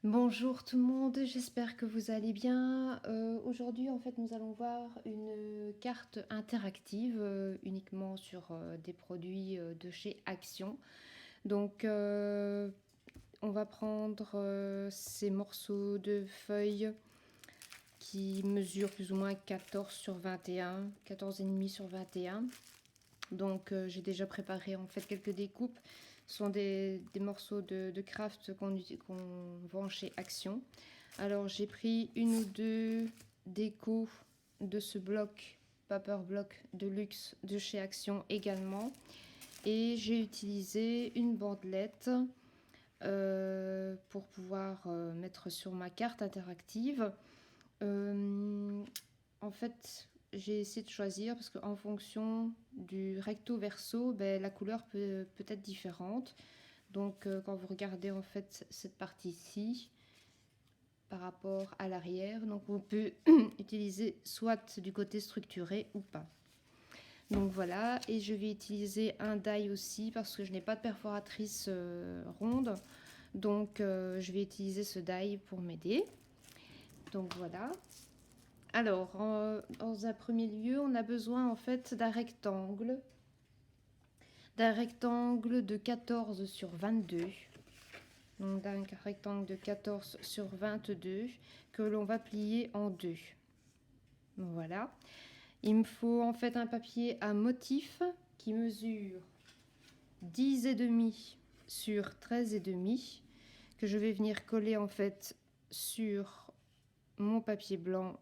Bonjour tout le monde, j'espère que vous allez bien. Aujourd'hui, en fait, nous allons voir une carte interactive uniquement sur des produits de chez Action. Donc, on va prendre ces morceaux de feuilles qui mesurent plus ou moins 14 sur 21, 14,5 sur 21. Donc, j'ai déjà préparé en fait quelques découpes. Ce sont des morceaux de craft qu'on vend chez Action. Alors j'ai pris une ou deux décos de ce bloc, Paper Block de luxe de chez Action également. Et j'ai utilisé une bandelette pour pouvoir mettre sur ma carte interactive. En fait, j'ai essayé de choisir parce qu'en fonction du recto verso, ben, la couleur peut être différente. Donc quand vous regardez en fait cette partie-ci, par rapport à l'arrière. Donc on peut utiliser soit du côté structuré ou pas. Donc voilà, et je vais utiliser un die aussi parce que je n'ai pas de perforatrice ronde. Donc je vais utiliser ce die pour m'aider. Donc voilà. Alors, dans un premier lieu, on a besoin en fait d'un rectangle de 14 sur 22. Donc d'un rectangle de 14 sur 22 que l'on va plier en deux. Voilà. Il me faut en fait un papier à motif qui mesure 10,5 sur 13,5 que je vais venir coller en fait sur mon papier blanc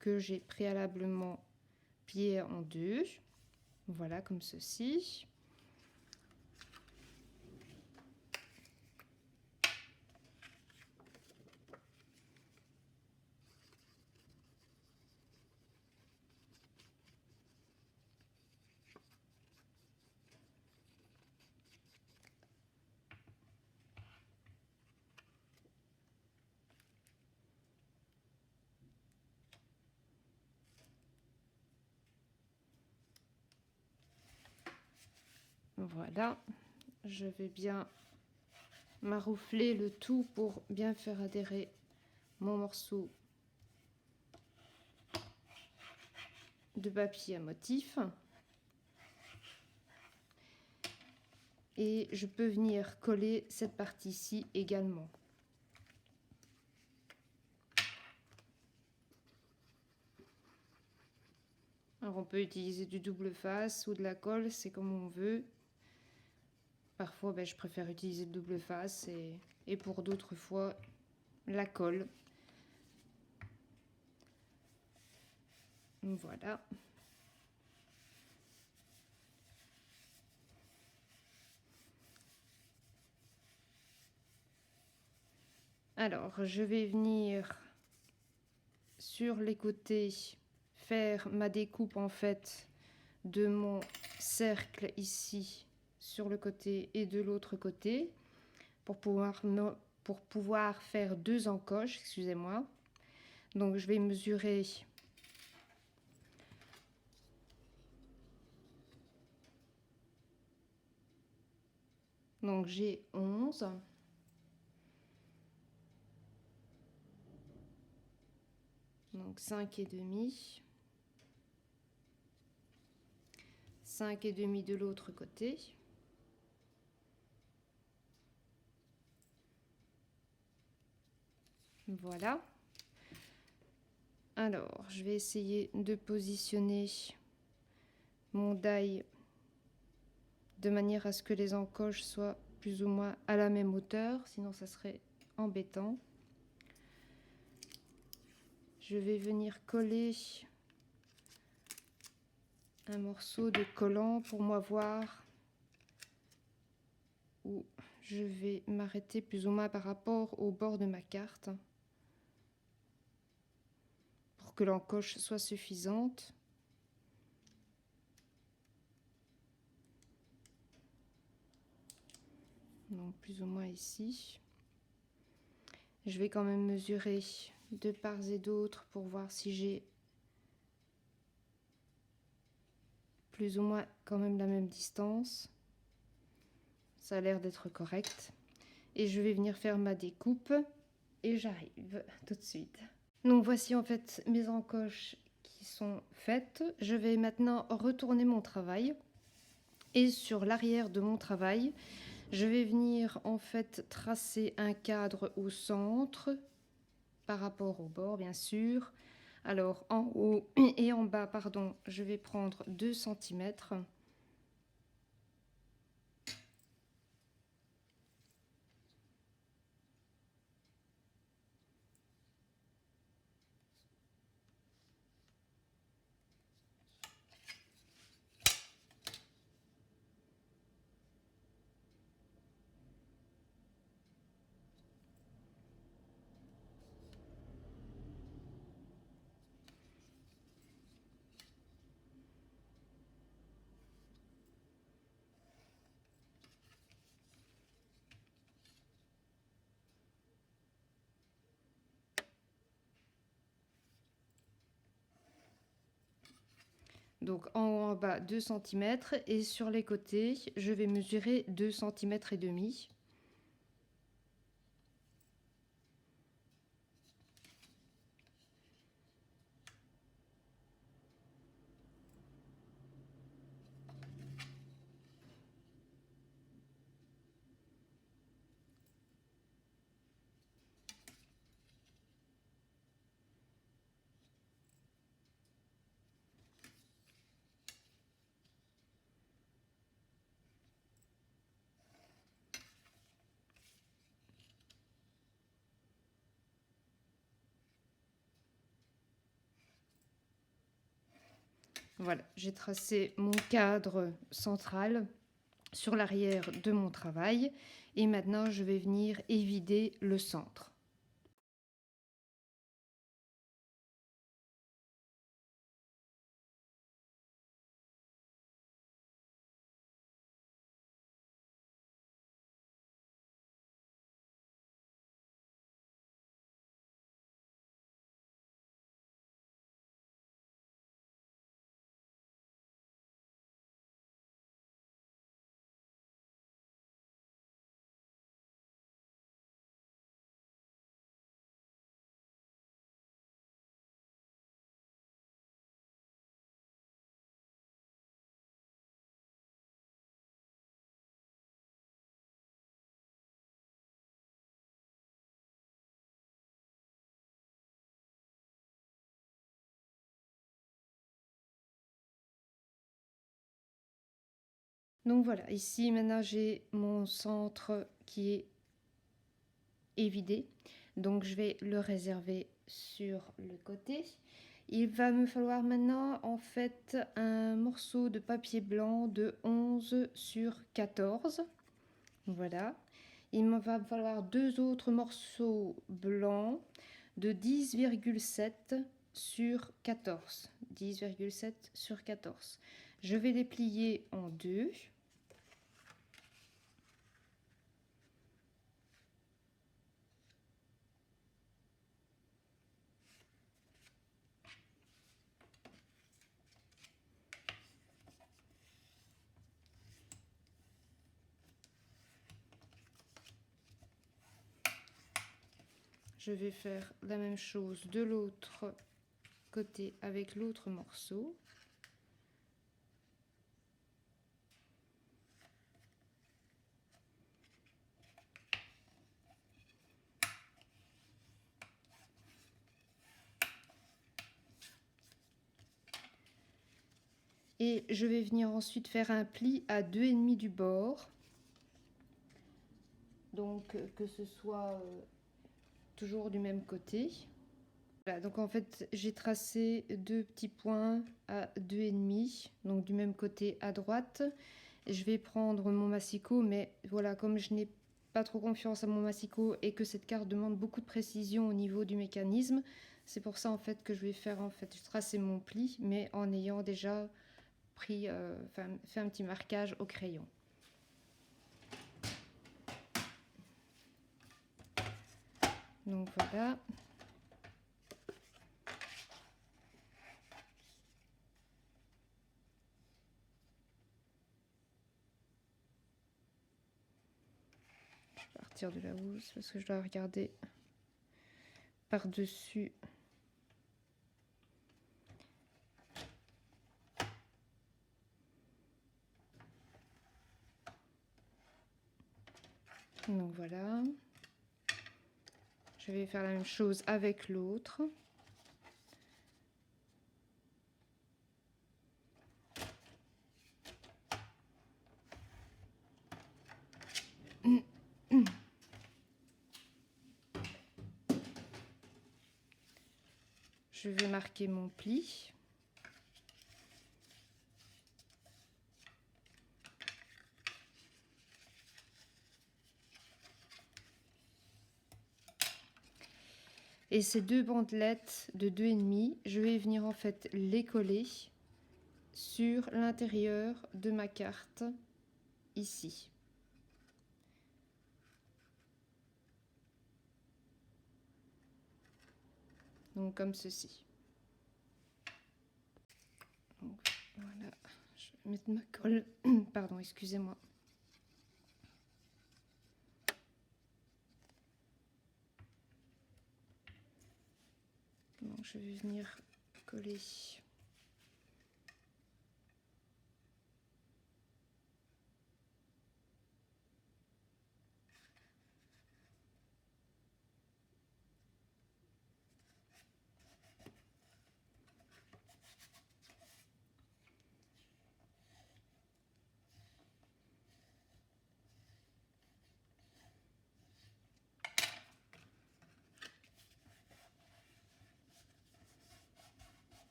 que j'ai préalablement plié en deux. Voilà, comme ceci. Voilà, je vais bien maroufler le tout pour bien faire adhérer mon morceau de papier à motif. Et je peux venir coller cette partie-ci également. Alors on peut utiliser du double face ou de la colle, c'est comme on veut. Parfois je préfère utiliser le double face et pour d'autres fois la colle. Voilà. Alors je vais venir sur les côtés faire ma découpe en fait de mon cercle ici sur le côté et de l'autre côté pour pouvoir faire deux encoches, excusez-moi. Donc je vais mesurer donc j'ai 11. Donc 5,5. 5,5 de l'autre côté. Voilà. Alors, je vais essayer de positionner mon die de manière à ce que les encoches soient plus ou moins à la même hauteur, sinon ça serait embêtant. Je vais venir coller un morceau de collant pour moi voir où je vais m'arrêter plus ou moins par rapport au bord de ma carte pour que l'encoche soit suffisante. Donc plus ou moins ici. Je vais quand même mesurer de part et d'autre pour voir si j'ai plus ou moins quand même la même distance. Ça a l'air d'être correct. Et je vais venir faire ma découpe et j'arrive tout de suite. Donc voici en fait mes encoches qui sont faites. Je vais maintenant retourner mon travail et sur l'arrière de mon travail, je vais venir en fait tracer un cadre au centre par rapport au bord bien sûr. Alors en haut et en bas, pardon, je vais prendre 2 centimètres. Donc en haut, en bas 2 centimètres et sur les côtés, je vais mesurer 2 centimètres et demi. Voilà, j'ai tracé mon cadre central sur l'arrière de mon travail et maintenant je vais venir évider le centre. Donc voilà, ici maintenant j'ai mon centre qui est évidé. Donc je vais le réserver sur le côté. Il va me falloir maintenant en fait un morceau de papier blanc de 11 sur 14. Voilà. Il me va me falloir 2 autres morceaux blancs de 10,7 sur 14. 10,7 sur 14. Je vais les plier en deux. Je vais faire la même chose de l'autre côté avec l'autre morceau. Et je vais venir ensuite faire un pli à 2,5 du bord. Donc que ce soit toujours du même côté. Voilà, donc en fait j'ai tracé 2 petits points à 2,5, donc du même côté à droite. Je vais prendre mon massicot, mais voilà, comme je n'ai pas trop confiance à mon massicot et que cette carte demande beaucoup de précision au niveau du mécanisme, c'est pour ça en fait que je vais faire en fait tracer mon pli, mais en ayant déjà pris, fait un petit marquage au crayon. Donc voilà. Je vais partir de la housse parce que je dois regarder par-dessus. Donc voilà. Je vais faire la même chose avec l'autre. Je vais marquer mon pli. Et ces deux bandelettes de 2,5, je vais venir en fait les coller sur l'intérieur de ma carte ici. Donc comme ceci. Donc, voilà, je vais mettre ma colle. Pardon, excusez-moi. Donc, je vais venir coller.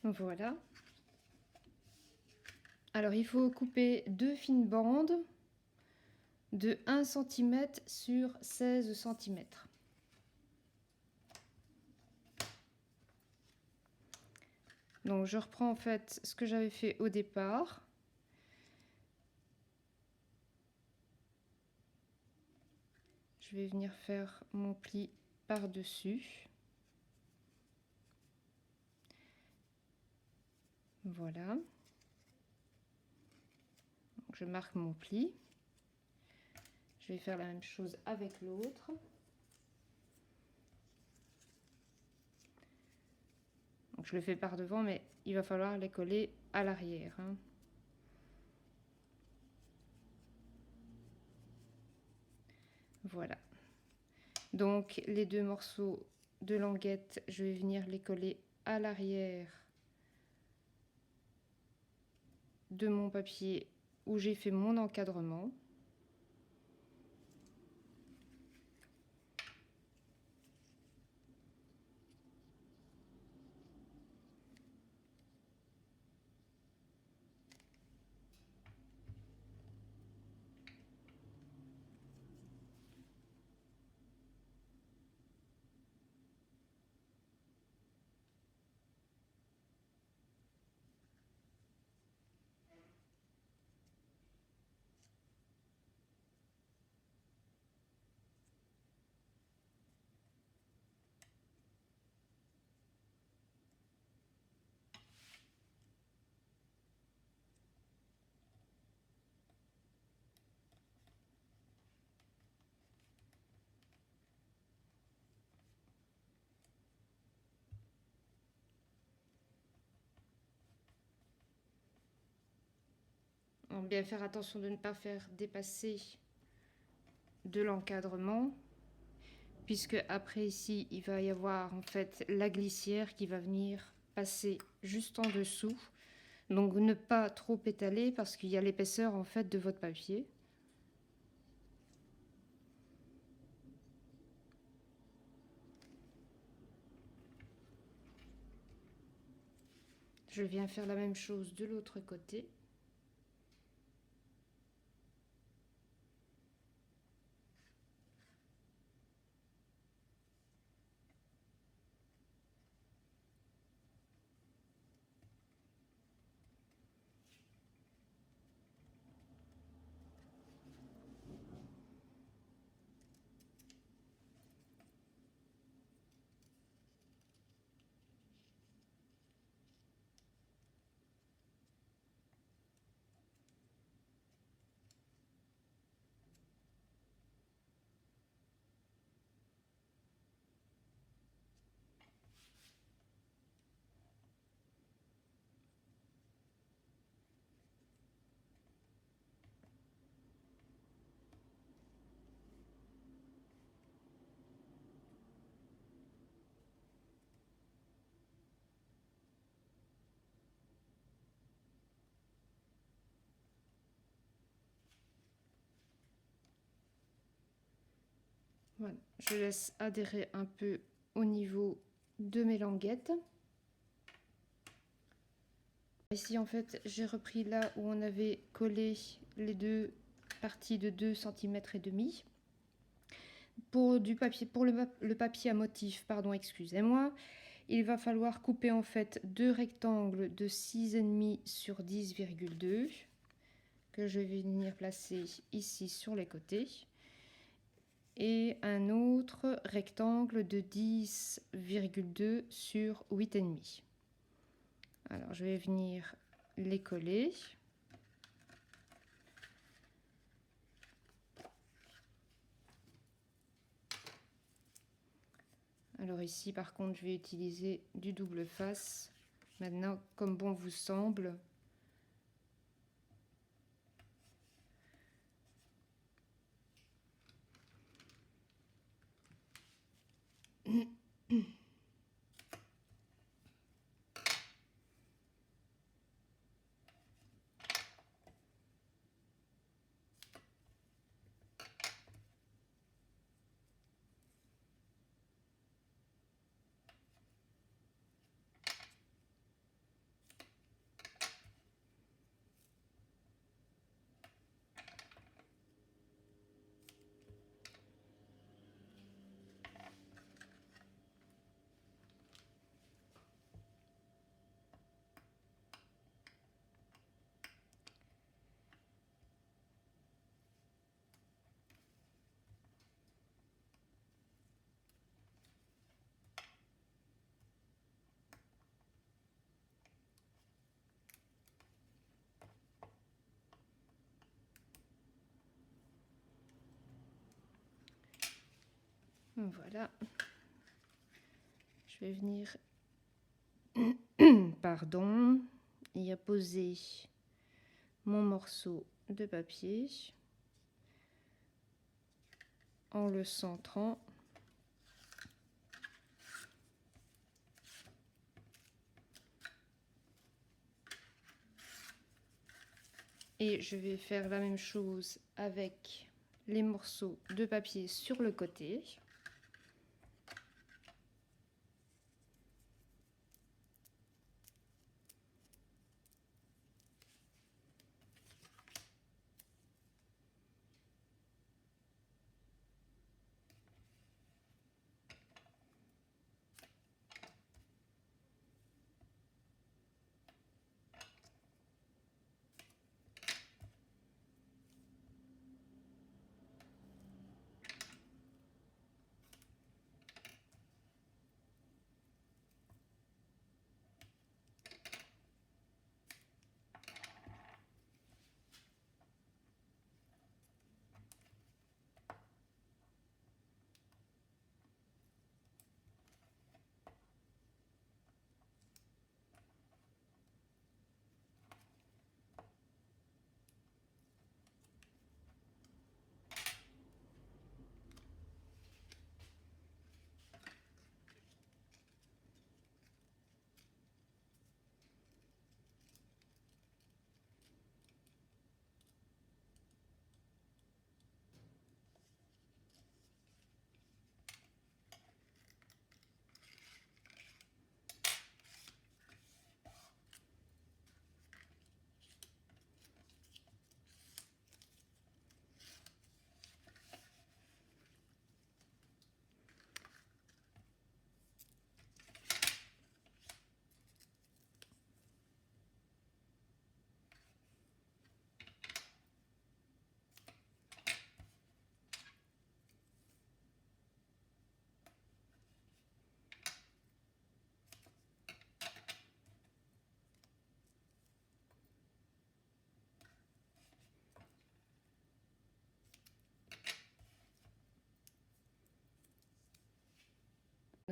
Voilà. Alors, il faut couper deux fines bandes de 1 cm sur 16 cm. Donc, je reprends en fait ce que j'avais fait au départ. Je vais venir faire mon pli par-dessus. Voilà. Donc, je marque mon pli. Je vais faire la même chose avec l'autre. Donc, je le fais par devant, mais il va falloir les coller à l'arrière, hein. Voilà. Donc, les deux morceaux de languette, je vais venir les coller à l'arrière de mon papier où j'ai fait mon encadrement. On va bien faire attention de ne pas faire dépasser de l'encadrement, puisque après ici il va y avoir en fait la glissière qui va venir passer juste en dessous. Donc ne pas trop étaler parce qu'il y a l'épaisseur en fait de votre papier. Je viens faire la même chose de l'autre côté. Voilà, je laisse adhérer un peu au niveau de mes languettes. Ici en fait j'ai repris là où on avait collé les deux parties de 2,5 cm. Pour du papier, pour le papier à motif, pardon, excusez-moi, il va falloir couper en fait deux rectangles de 6,5 sur 10,2 que je vais venir placer ici sur les côtés, et un autre rectangle de 10,2 sur 8,5. Alors je vais venir les coller. Alors ici par contre je vais utiliser du double face maintenant comme bon vous semble. Voilà, je vais venir pardon, y apposer mon morceau de papier en le centrant. Et je vais faire la même chose avec les morceaux de papier sur le côté.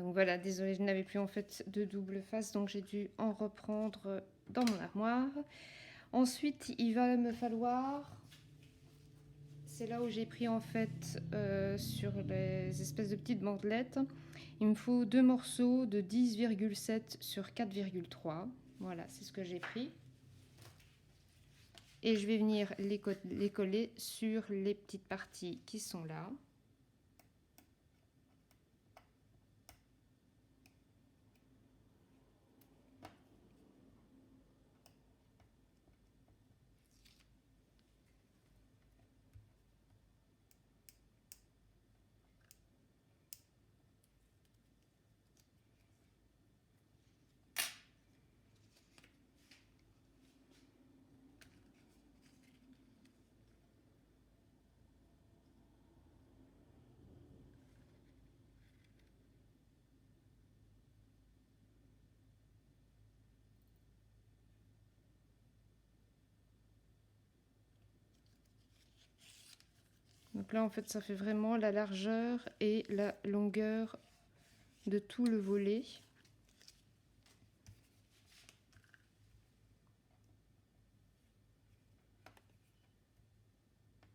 Donc voilà, désolée, je n'avais plus en fait de double face, donc j'ai dû en reprendre dans mon armoire. Ensuite, il va me falloir, c'est là où j'ai pris en fait sur les espèces de petites bandelettes, il me faut 2 morceaux de 10,7 sur 4,3. Voilà, c'est ce que j'ai pris. Et je vais venir les coller sur les petites parties qui sont là. Donc là, en fait, ça fait vraiment la largeur et la longueur de tout le volet.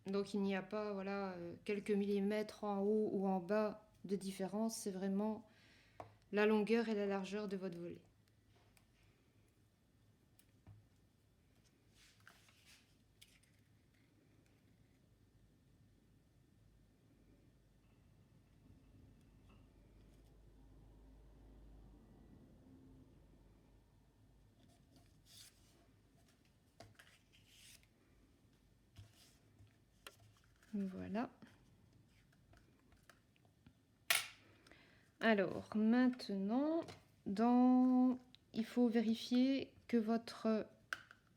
Donc il n'y a pas voilà, quelques millimètres en haut ou en bas de différence, c'est vraiment la longueur et la largeur de votre volet. Voilà. Alors maintenant, il faut vérifier que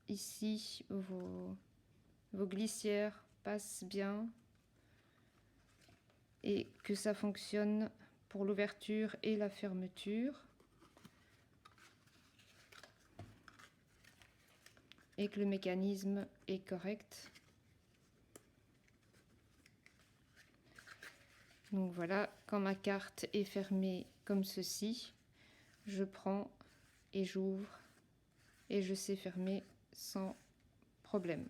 ici, vos glissières passent bien et que ça fonctionne pour l'ouverture et la fermeture. Et que le mécanisme est correct. Donc voilà, quand ma carte est fermée comme ceci, je prends et j'ouvre et je sais fermer sans problème.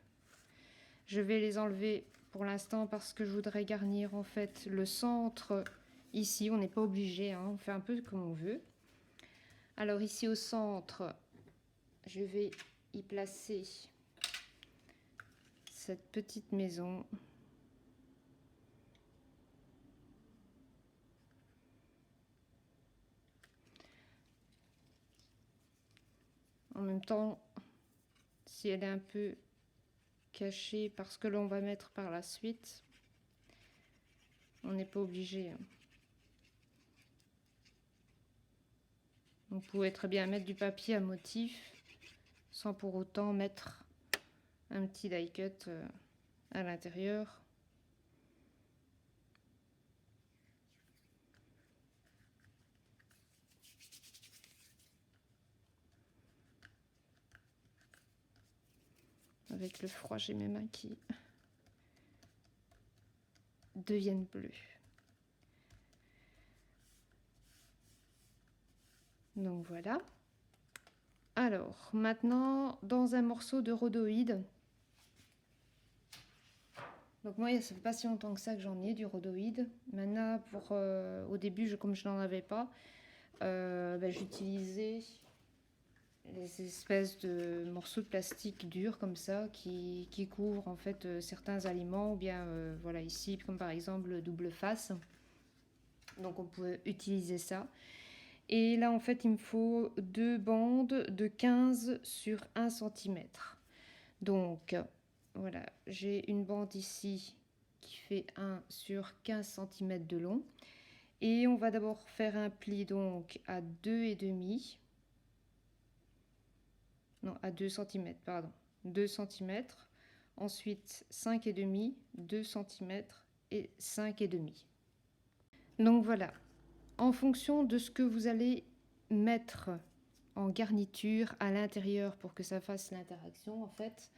Je vais les enlever pour l'instant parce que je voudrais garnir en fait le centre ici. On n'est pas obligé, hein, on fait un peu comme on veut. Alors ici au centre, je vais y placer cette petite maison. En même temps, si elle est un peu cachée parce que l'on va mettre par la suite, on n'est pas obligé. Vous pouvez très bien mettre du papier à motif sans pour autant mettre un petit die cut à l'intérieur. Avec le froid, j'ai mes mains qui deviennent bleues. Donc voilà. Alors, maintenant, dans un morceau de rhodoïde. Donc moi, ça fait pas si longtemps que ça que j'en ai du rhodoïde. Maintenant, au début, comme je n'en avais pas, j'utilisais les espèces de morceaux de plastique durs comme ça qui couvrent en fait certains aliments, ou bien voilà ici comme par exemple le double face. Donc on peut utiliser ça. Et là en fait il me faut 2 bandes de 15 sur 1 cm. Donc voilà, j'ai une bande ici qui fait 1 sur 15 cm de long. Et on va d'abord faire un pli donc à 2,5. Non, à 2 cm, pardon. 2 cm. Ensuite 5,5, 2 cm et 5,5. Donc voilà, en fonction de ce que vous allez mettre en garniture à l'intérieur pour que ça fasse l'interaction, en fait,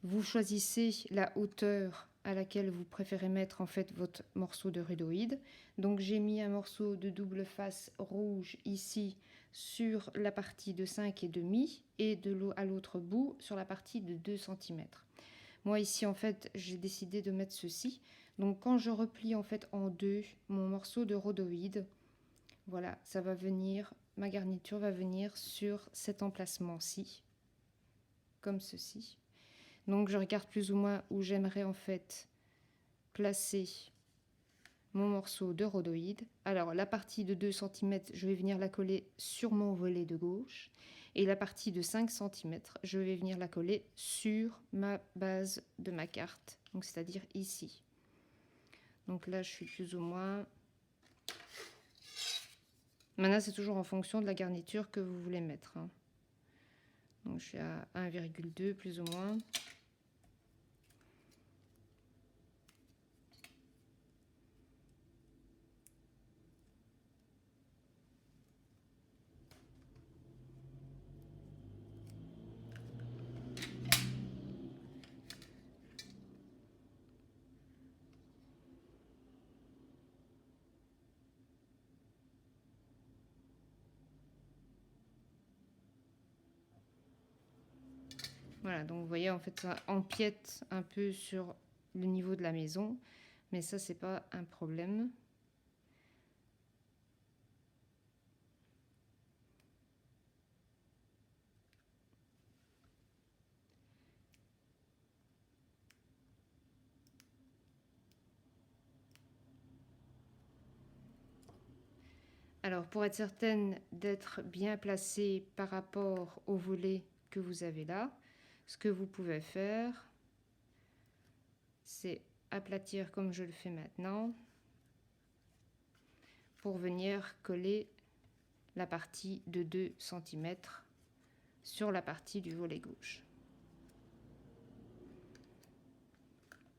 vous choisissez la hauteur à laquelle vous préférez mettre en fait votre morceau de rhudoïde. Donc j'ai mis un morceau de double face rouge ici sur la partie de 5,5 et à l'autre bout sur la partie de 2 cm. Moi ici en fait j'ai décidé de mettre ceci. Donc quand je replie en fait en deux mon morceau de rhodoïde, voilà, ça va venir, ma garniture va venir sur cet emplacement-ci, comme ceci. Donc je regarde plus ou moins où j'aimerais en fait placer mon morceau de rhodoïde. Alors la partie de 2 cm, je vais venir la coller sur mon volet de gauche. Et la partie de 5 cm, je vais venir la coller sur ma base de ma carte, donc c'est-à-dire ici. Donc là, je suis plus ou moins... Maintenant, c'est toujours en fonction de la garniture que vous voulez mettre, hein. Donc je suis à 1,2 plus ou moins. Voilà, donc vous voyez, en fait, ça empiète un peu sur le niveau de la maison, mais ça, c'est pas un problème. Alors, pour être certaine d'être bien placée par rapport au volet que vous avez là, ce que vous pouvez faire, c'est aplatir comme je le fais maintenant pour venir coller la partie de 2 cm sur la partie du volet gauche.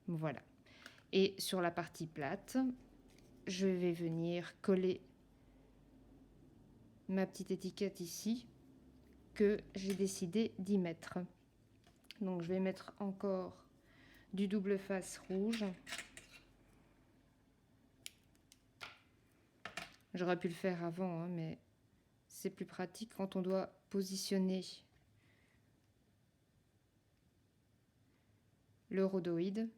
Voilà. Et sur la partie plate, je vais venir coller ma petite étiquette ici que j'ai décidé d'y mettre. Donc je vais mettre encore du double face rouge. J'aurais pu le faire avant, hein, mais c'est plus pratique quand on doit positionner le rhodoïde.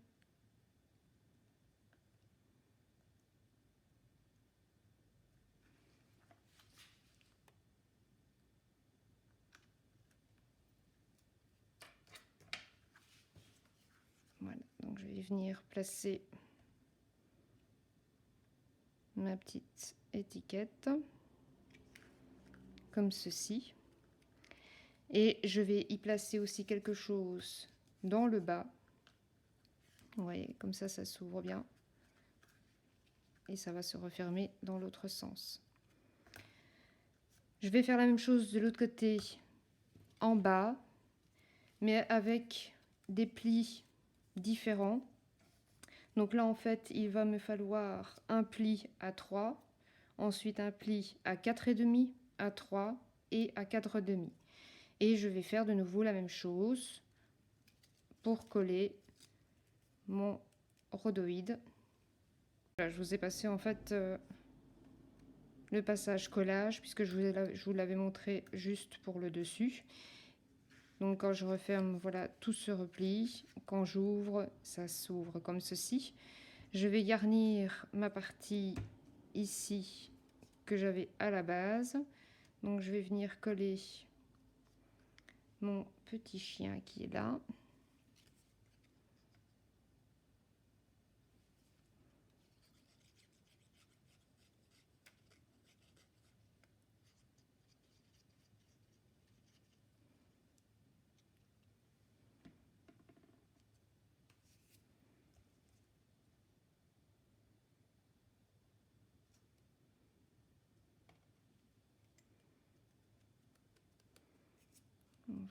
Voilà, donc je vais venir placer ma petite étiquette comme ceci. Et je vais y placer aussi quelque chose dans le bas. Vous voyez, comme ça s'ouvre bien. Et ça va se refermer dans l'autre sens. Je vais faire la même chose de l'autre côté en bas, mais avec des plis différents. Donc là, en fait, il va me falloir un pli à 3, ensuite un pli à 4,5, à 3 et à 4,5. Et je vais faire de nouveau la même chose pour coller mon rhodoïde. Voilà, je vous ai passé en fait le passage collage puisque je vous l'avais montré juste pour le dessus. Donc quand je referme, voilà, tout se replie. Quand j'ouvre, ça s'ouvre comme ceci. Je vais garnir ma partie ici que j'avais à la base. Donc je vais venir coller mon petit chien qui est là.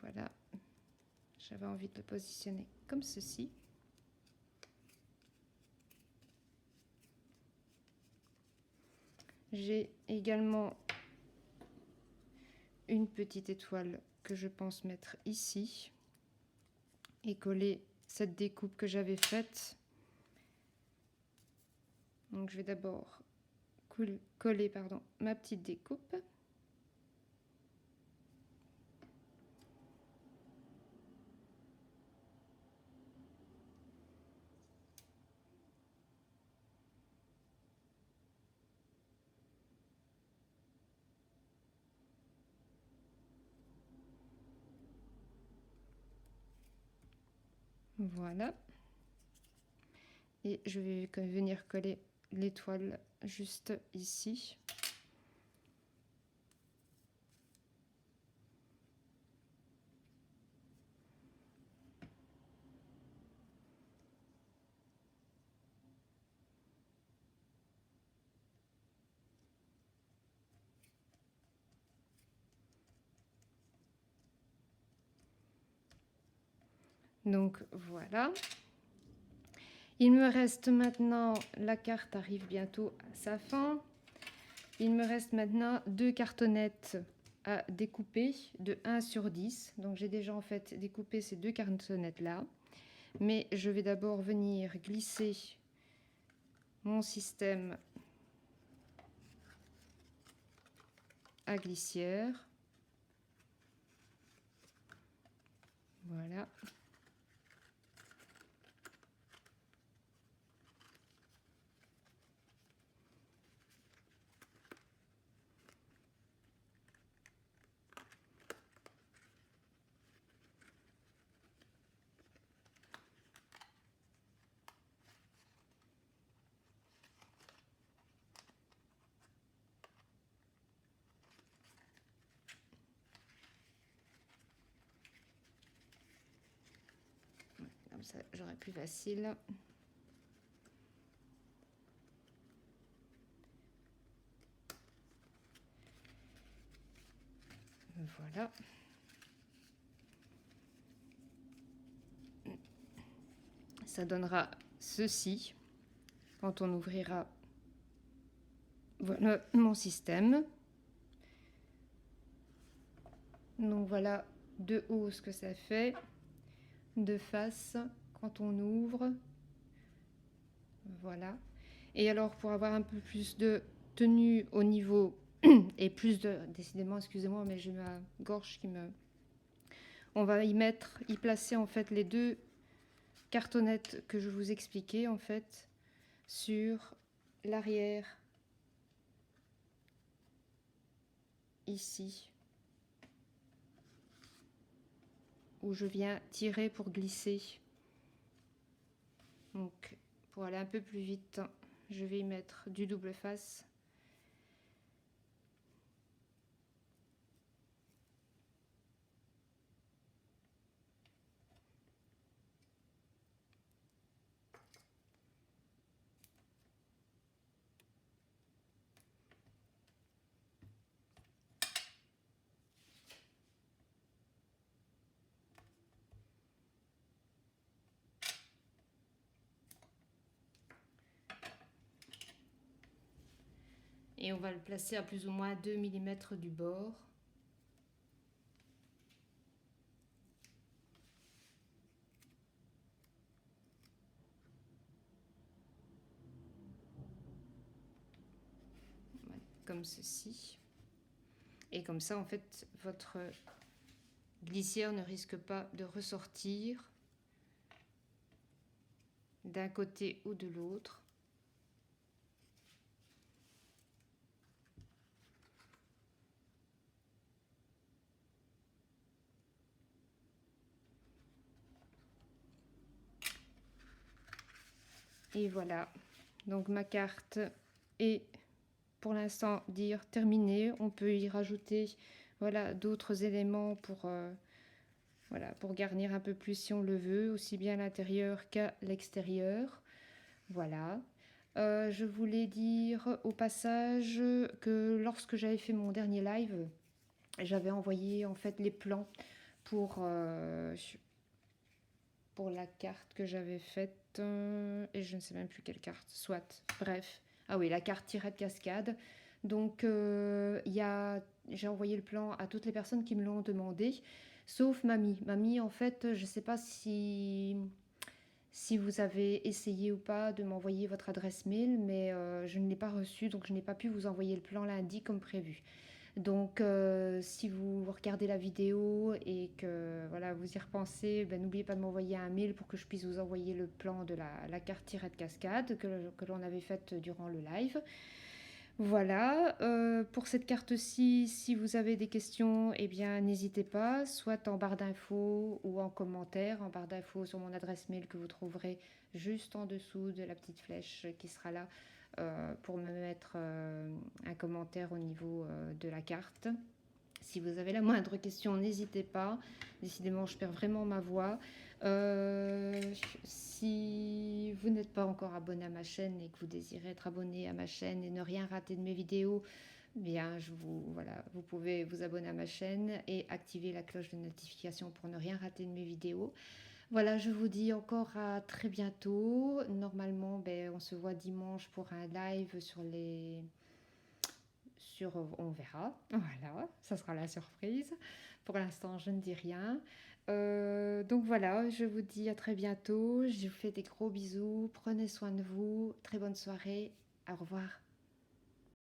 Voilà, j'avais envie de le positionner comme ceci. J'ai également une petite étoile que je pense mettre ici et coller cette découpe que j'avais faite Donc je vais d'abord coller ma petite découpe. Voilà. Et je vais venir coller l'étoile juste ici. Donc voilà. Il me reste maintenant, la carte arrive bientôt à sa fin. Il me reste maintenant 2 cartonnettes à découper de 1 sur 10. Donc j'ai déjà en fait découpé ces 2 cartonnettes là. Mais je vais d'abord venir glisser mon système à glissière. Voilà. Comme ça, j'aurai plus facile. Voilà. Ça donnera ceci quand on ouvrira voilà mon système. Donc voilà de haut ce que ça fait, de face quand on ouvre. Voilà. Et alors pour avoir un peu plus de tenue au niveau et plus de... Décidément, excusez-moi, mais j'ai ma gorge qui me... On va y placer en fait les 2 cartonnettes que je vous expliquais en fait sur l'arrière ici où je viens tirer pour glisser. Donc pour aller un peu plus vite, je vais y mettre du double face. Et on va le placer à plus ou moins 2 mm du bord. Comme ceci. Et comme ça, en fait, votre glissière ne risque pas de ressortir d'un côté ou de l'autre. Et voilà, donc ma carte est pour l'instant dire terminée. On peut y rajouter voilà, d'autres éléments pour, voilà, pour garnir un peu plus si on le veut, aussi bien à l'intérieur qu'à l'extérieur. Voilà. Je voulais dire au passage que lorsque j'avais fait mon dernier live, j'avais envoyé en fait les plans pour la carte que j'avais faite, et je ne sais même plus quelle carte, soit, bref. Ah oui, la carte tirette cascade. Donc, j'ai envoyé le plan à toutes les personnes qui me l'ont demandé, sauf Mamie. Mamie, en fait, je ne sais pas si vous avez essayé ou pas de m'envoyer votre adresse mail, mais je ne l'ai pas reçue, donc je n'ai pas pu vous envoyer le plan lundi comme prévu. Donc, si vous regardez la vidéo et que voilà, vous y repensez, ben, n'oubliez pas de m'envoyer un mail pour que je puisse vous envoyer le plan de la carte tirette cascade que l'on avait faite durant le live. Voilà, pour cette carte-ci, si vous avez des questions, eh bien n'hésitez pas, soit en barre d'infos ou en commentaire, en barre d'infos sur mon adresse mail que vous trouverez juste en dessous de la petite flèche qui sera là pour me mettre un commentaire au niveau de la carte. Si vous avez la moindre question, n'hésitez pas. Décidément, je perds vraiment ma voix. Euh, Si vous n'êtes pas encore abonné à ma chaîne et que vous désirez être abonné à ma chaîne et ne rien rater de mes vidéos, bien, voilà, vous pouvez vous abonner à ma chaîne et activer la cloche de notification pour ne rien rater de mes vidéos. Voilà, je vous dis encore à très bientôt. Normalement, ben, on se voit dimanche pour un live on verra. Voilà, ça sera la surprise. Pour l'instant, je ne dis rien. Donc voilà, je vous dis à très bientôt. Je vous fais des gros bisous. Prenez soin de vous. Très bonne soirée. Au revoir.